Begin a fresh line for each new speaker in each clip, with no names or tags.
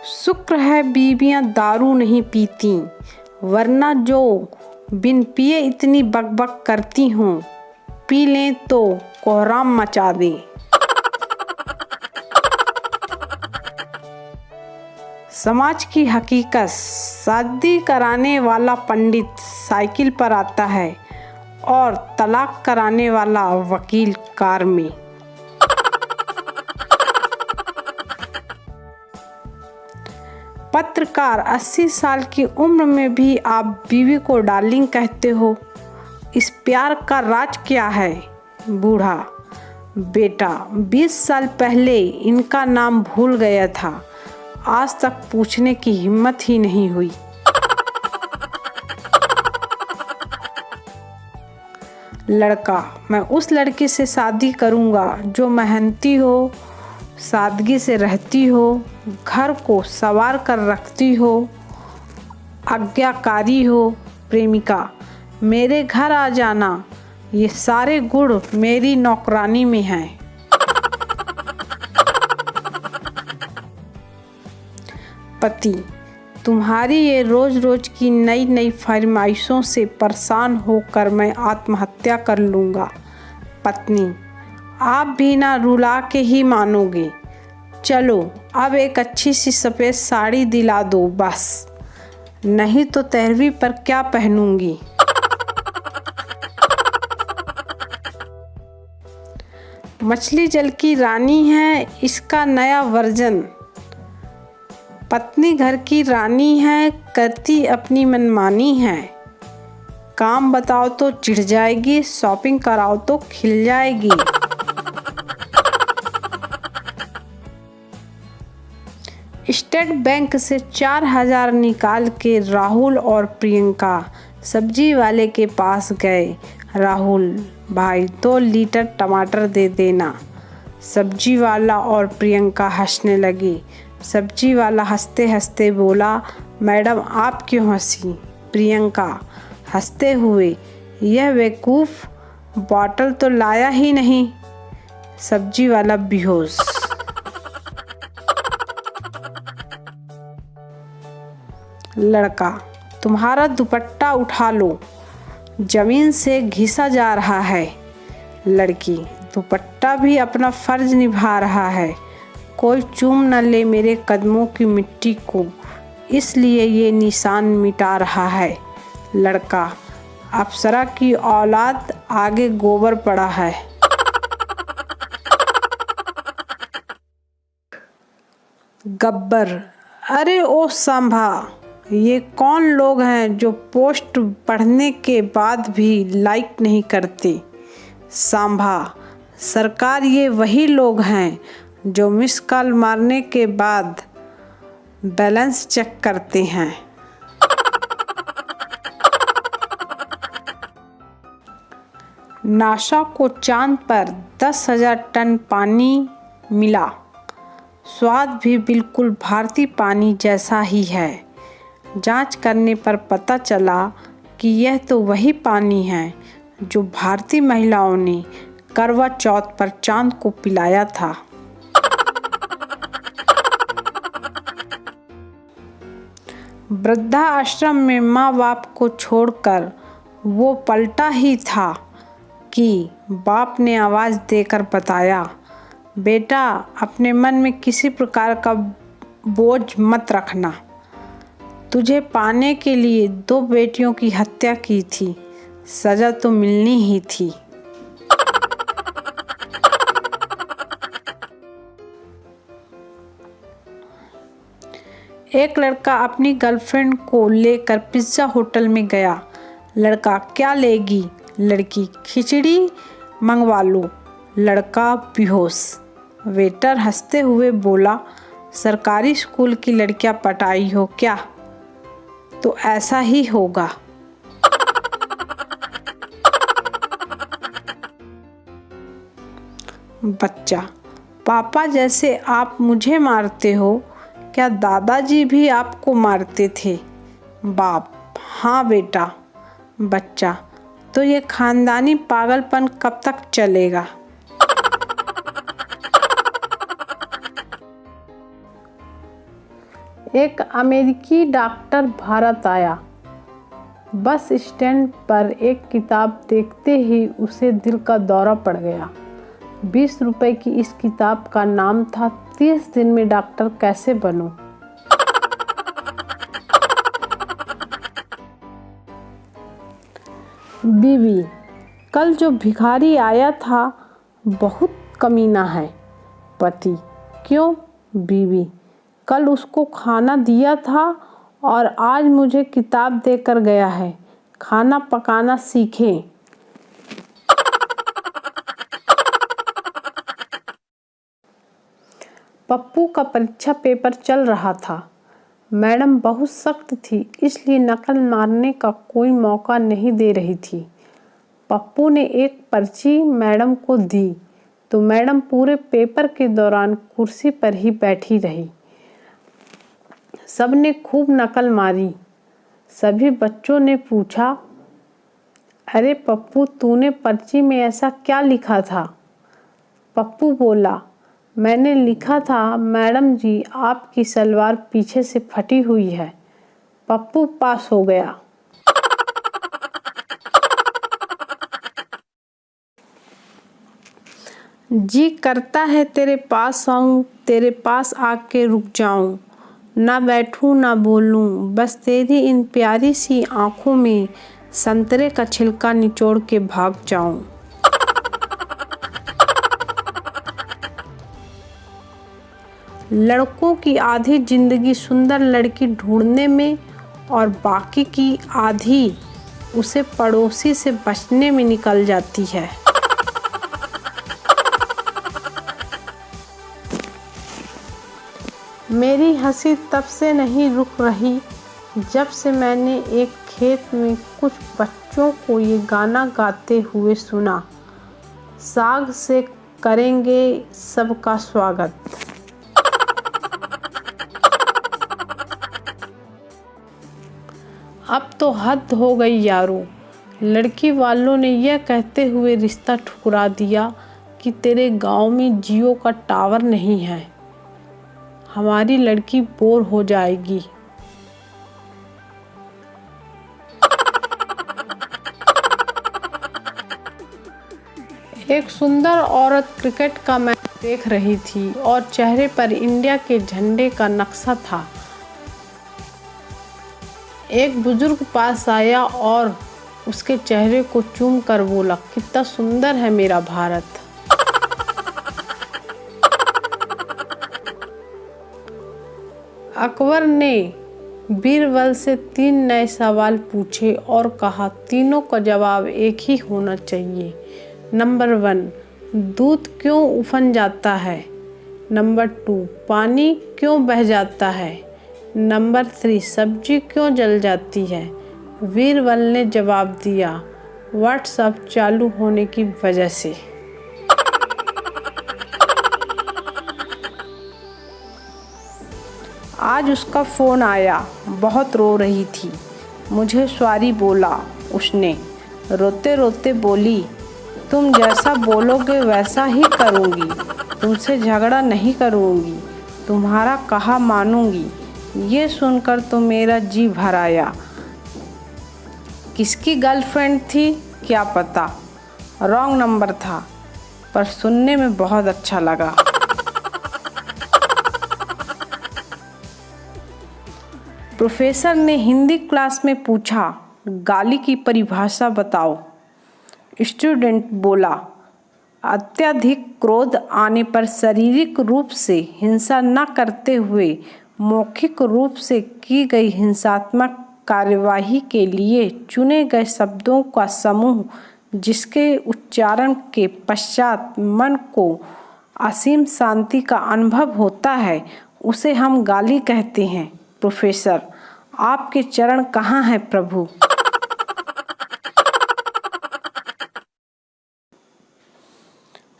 शुक्र है बीवियां दारू नहीं पीती, वरना जो बिन पिए इतनी बकबक करती हों, पी लें तो कोहराम मचा दें। समाज की हकीकत, शादी कराने वाला पंडित साइकिल पर आता है और तलाक कराने वाला वकील कार में। पत्रकार, 80 साल की उम्र में भी आप बीवी को डार्लिंग कहते हो, इस प्यार का राज क्या है? बूढ़ा, बेटा 20 साल पहले इनका नाम भूल गया था, आज तक पूछने की हिम्मत ही नहीं हुई। लड़का, मैं उस लड़की से शादी करूंगा जो मेहनती हो, सादगी से रहती हो, घर को संवार कर रखती हो, आज्ञाकारी हो। प्रेमिका, मेरे घर आ जाना, ये सारे गुण मेरी नौकरानी में हैं। पति, तुम्हारी ये रोज रोज की नई नई फरमाइशों से परेशान होकर मैं आत्महत्या कर लूँगा। पत्नी, आप भी ना रुला के ही मानोगे, चलो अब एक अच्छी सी सफ़ेद साड़ी दिला दो बस, नहीं तो 13वीं पर क्या पहनूंगी। मछली जल की रानी है, इसका नया वर्जन। पत्नी घर की रानी है, करती अपनी मनमानी है, काम बताओ तो चिढ़ जाएगी, शॉपिंग कराओ तो खिल जाएगी। स्टेट बैंक से 4000 निकाल के राहुल और प्रियंका सब्जी वाले के पास गए। राहुल, भाई 2 लीटर टमाटर दे देना। सब्जी वाला और प्रियंका हंसने लगी। सब्जी वाला हंसते हंसते बोला, मैडम आप क्यों हंसी? प्रियंका हंसते हुए, यह बेवकूफ़ बॉटल तो लाया ही नहीं। सब्जी वाला बेहोश। लड़का, तुम्हारा दुपट्टा उठा लो, जमीन से घिसा जा रहा है। लड़की, दुपट्टा भी अपना फर्ज निभा रहा है, कोई चूम न ले मेरे कदमों की मिट्टी को, इसलिए ये निशान मिटा रहा है। लड़का, अप्सरा की औलाद आगे गोबर पड़ा है। गब्बर, अरे ओ सांभा, ये कौन लोग हैं जो पोस्ट पढ़ने के बाद भी लाइक नहीं करते? सांभा, सरकार ये वही लोग हैं जो मिस कॉल मारने के बाद बैलेंस चेक करते हैं। नासा को चांद पर 10,000 टन पानी मिला, स्वाद भी बिल्कुल भारतीय पानी जैसा ही है। जांच करने पर पता चला कि यह तो वही पानी है जो भारतीय महिलाओं ने करवा चौथ पर चांद को पिलाया था। वृद्धा आश्रम में माँ बाप को छोड़कर वो पलटा ही था कि बाप ने आवाज़ देकर बताया, बेटा अपने मन में किसी प्रकार का बोझ मत रखना, तुझे पाने के लिए 2 बेटियों की हत्या की थी, सज़ा तो मिलनी ही थी। एक लड़का अपनी गर्लफ्रेंड को लेकर पिज़्ज़ा होटल में गया। लड़का, क्या लेगी? लड़की, खिचड़ी मंगवा लो। लड़का बेहोश। वेटर हंसते हुए बोला, सरकारी स्कूल की लड़कियां पटाई हो क्या? तो ऐसा ही होगा। बच्चा, पापा जैसे आप मुझे मारते हो, क्या दादाजी भी आपको मारते थे? बाप, हाँ बेटा। बच्चा, तो ये खानदानी पागलपन कब तक चलेगा? एक अमेरिकी डॉक्टर भारत आया। बस स्टैंड पर एक किताब देखते ही उसे दिल का दौरा पड़ गया। 20 रुपए की इस किताब का नाम था 30 दिन में डॉक्टर कैसे बनूं। बीवी, कल जो भिखारी आया था बहुत कमीना है। पति, क्यों? बीवी, कल उसको खाना दिया था और आज मुझे किताब देकर गया है। खाना पकाना सीखें। पप्पू का परीक्षा पेपर चल रहा था। मैडम बहुत सख्त थी, इसलिए नकल मारने का कोई मौका नहीं दे रही थी। पप्पू ने एक पर्ची मैडम को दी तो मैडम पूरे पेपर के दौरान कुर्सी पर ही बैठी रही। सबने खूब नकल मारी। सभी बच्चों ने पूछा, अरे पप्पू, तूने पर्ची में ऐसा क्या लिखा था? पप्पू बोला, मैंने लिखा था मैडम जी, आपकी सलवार पीछे से फटी हुई है। पप्पू पास हो गया। जी करता है तेरे पास आऊं, तेरे पास आके रुक जाऊं, ना बैठूं ना बोलूं, बस तेरी इन प्यारी सी आंखों में संतरे का छिलका निचोड़ के भाग जाऊं। लड़कों की आधी जिंदगी सुंदर लड़की ढूंढने में और बाकी की आधी उसे पड़ोसी से बचने में निकल जाती है। मेरी हंसी तब से नहीं रुक रही जब से मैंने एक खेत में कुछ बच्चों को ये गाना गाते हुए सुना, साग से करेंगे सबका स्वागत। अब तो हद हो गई यारो। लड़की वालों ने यह कहते हुए रिश्ता ठुकरा दिया कि तेरे गांव में जियो का टावर नहीं है, हमारी लड़की बोर हो जाएगी। एक सुंदर औरत क्रिकेट का मैच देख रही थी और चेहरे पर इंडिया के झंडे का नक्शा था। एक बुजुर्ग पास आया और उसके चेहरे को चूम कर बोला, कितना सुंदर है मेरा भारत। अकबर ने बीरबल से 3 नए सवाल पूछे और कहा, तीनों का जवाब एक ही होना चाहिए। नंबर 1, दूध क्यों उफन जाता है? नंबर 2, पानी क्यों बह जाता है? नंबर 3, सब्जी क्यों जल जाती है? बीरबल ने जवाब दिया, व्हाट्सएप चालू होने की वजह से। आज उसका फ़ोन आया, बहुत रो रही थी। मुझे सॉरी बोला उसने। रोते रोते बोली, तुम जैसा बोलोगे वैसा ही करूँगी, तुमसे झगड़ा नहीं करूँगी, तुम्हारा कहा मानूँगी। ये सुनकर तो मेरा जी भर आया। किसकी गर्लफ्रेंड थी क्या पता, रॉन्ग नंबर था, पर सुनने में बहुत अच्छा लगा। प्रोफेसर ने हिंदी क्लास में पूछा, गाली की परिभाषा बताओ। स्टूडेंट बोला, अत्यधिक क्रोध आने पर शारीरिक रूप से हिंसा न करते हुए मौखिक रूप से की गई हिंसात्मक कार्यवाही के लिए चुने गए शब्दों का समूह, जिसके उच्चारण के पश्चात मन को असीम शांति का अनुभव होता है, उसे हम गाली कहते हैं। प्रोफेसर, आपके चरण कहाँ हैं प्रभु?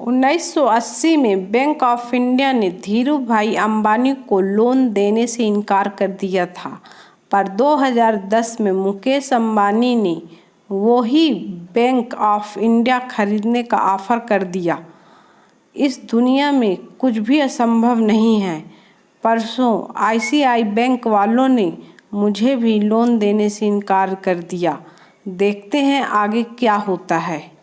उन्नीस 1980 में बैंक ऑफ इंडिया ने धीरू भाई अंबानी को लोन देने से इनकार कर दिया था, पर 2010 में मुकेश अंबानी ने वही बैंक ऑफ इंडिया खरीदने का ऑफर कर दिया। इस दुनिया में कुछ भी असंभव नहीं है। परसों ICICI बैंक वालों ने मुझे भी लोन देने से इनकार कर दिया। देखते हैं आगे क्या होता है।